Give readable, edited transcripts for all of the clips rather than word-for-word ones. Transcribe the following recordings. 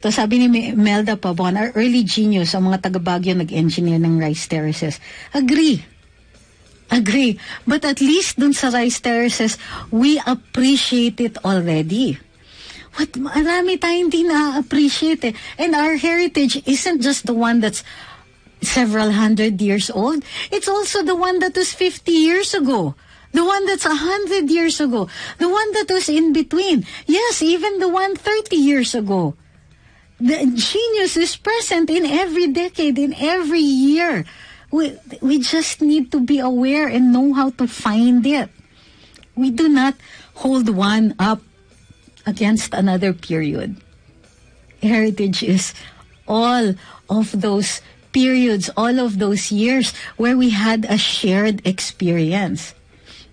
To sabi ni Melda Pabon, our early genius, ang mga taga-Baguio nag-engineer ng rice terraces. Agree. But at least dun sa rice terraces, we appreciate it already. Marami tayong hindi na-appreciate eh. And our heritage isn't just the one that's several hundred years old. It's also the one that was 50 years ago. The one that's 100 years ago. The one that was in between. Yes, even the one 30 years ago. The genius is present in every decade, in every year. We just need to be aware and know how to find it. We do not hold one up against another period. Heritage is all of those periods, all of those years where we had a shared experience.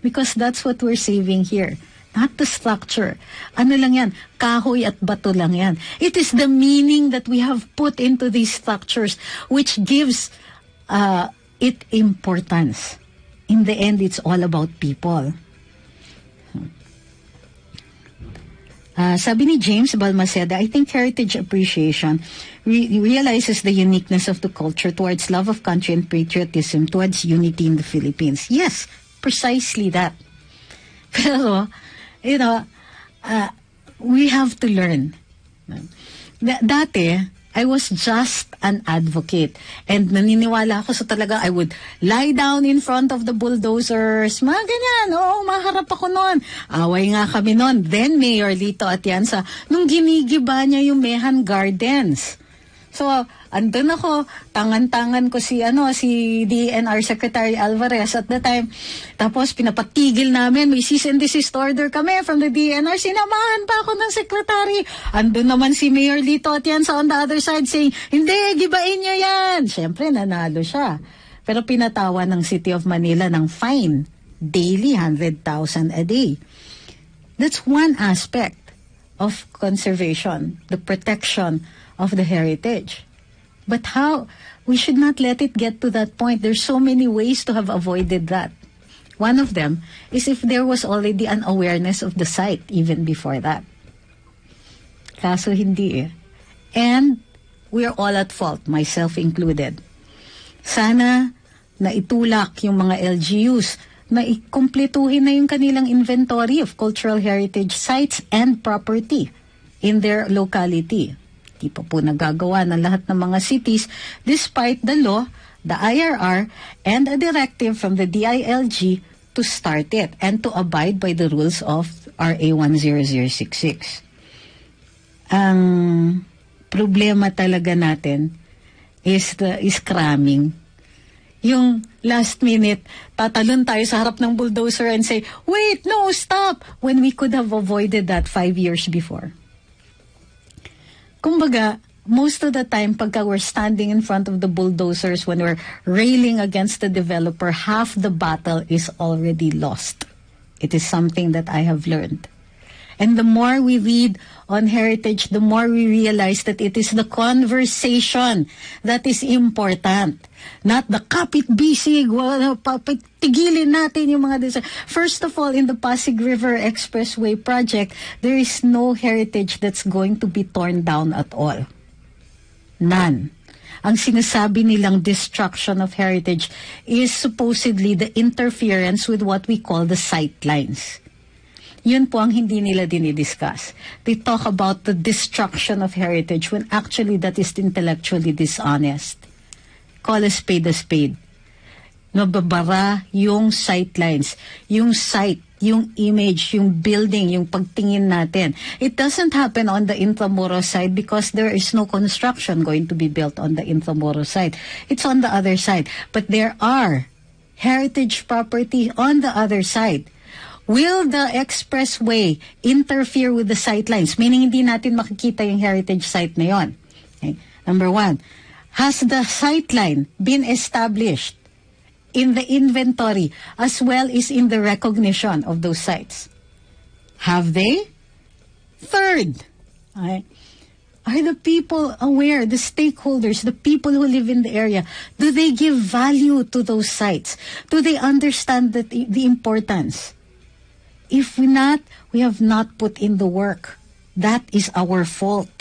Because that's what we're saving here. Not the structure. Ano lang yan? Kahoy at bato lang yan. It is the meaning that we have put into these structures which gives it importance. In the end, it's all about people. Sabi ni James Balmaceda, I think heritage appreciation realizes the uniqueness of the culture towards love of country and patriotism towards unity in the Philippines. Yes, precisely that. Pero, we have to learn. Dati, I was just an advocate. And naniniwala ako sa talaga, I would lie down in front of the bulldozers. Mga ganyan. Oo, maharap ako noon. Away nga kami noon. Then, Mayor Lito Atienza, nung ginigiba niya yung Mehan Gardens. So, andun ako, tangan-tangan ko si DNR Secretary Alvarez at the time. Tapos, pinapatigil namin, may cease and desist order kami from the DNR. Sinamahan pa ako ng secretary. Andun naman si Mayor Lito Atienza on the other side saying, hindi, gibain nyo yan. Siyempre, nanalo siya. Pero pinatawa ng City of Manila ng fine. Daily, 100,000 a day. That's one aspect of conservation, the protection of the heritage. But how? We should not let it get to that point. There's so many ways to have avoided that. One of them is if there was already an awareness of the site even before that. Kaso hindi eh. And we're all at fault, myself included. Sana na itulak yung mga LGUs na ikumpletuhin na yung kanilang inventory of cultural heritage sites and property in their locality. Di pa po nagagawa ng lahat ng mga cities despite the law, the IRR, and a directive from the DILG to start it and to abide by the rules of RA 10066. Ang problema talaga natin is cramming. Yung last minute, tatalon tayo sa harap ng bulldozer and say, wait, no, stop, when we could have avoided that 5 years before. Kumbaga, most of the time, pagka we're standing in front of the bulldozers, when we're railing against the developer, half the battle is already lost. It is something that I have learned. And the more we read on heritage, the more we realize that it is the conversation that is important. Not the kapit bisig, tigilin natin yung mga design. First of all, in the Pasig River Expressway project, there is no heritage that's going to be torn down at all. None. Ang sinasabi nilang destruction of heritage is supposedly the interference with what we call the sightlines. Yun po ang hindi nila dinidiscuss. They talk about the destruction of heritage when actually that is intellectually dishonest. Call a spade a spade. Nababara yung sightlines, yung site, yung image, yung building, yung pagtingin natin. It doesn't happen on the Intramuros side because there is no construction going to be built on the Intramuros side. It's on the other side. But there are heritage property on the other side. Will the expressway interfere with the sightlines? Meaning hindi natin makikita yung heritage site na yon. Okay. Number one, has the sightline been established in the inventory as well as in the recognition of those sites? Have they? Third, okay, are the people aware, the stakeholders, the people who live in the area, do they give value to those sites? Do they understand the importance? If we have not put in the work. That is our fault.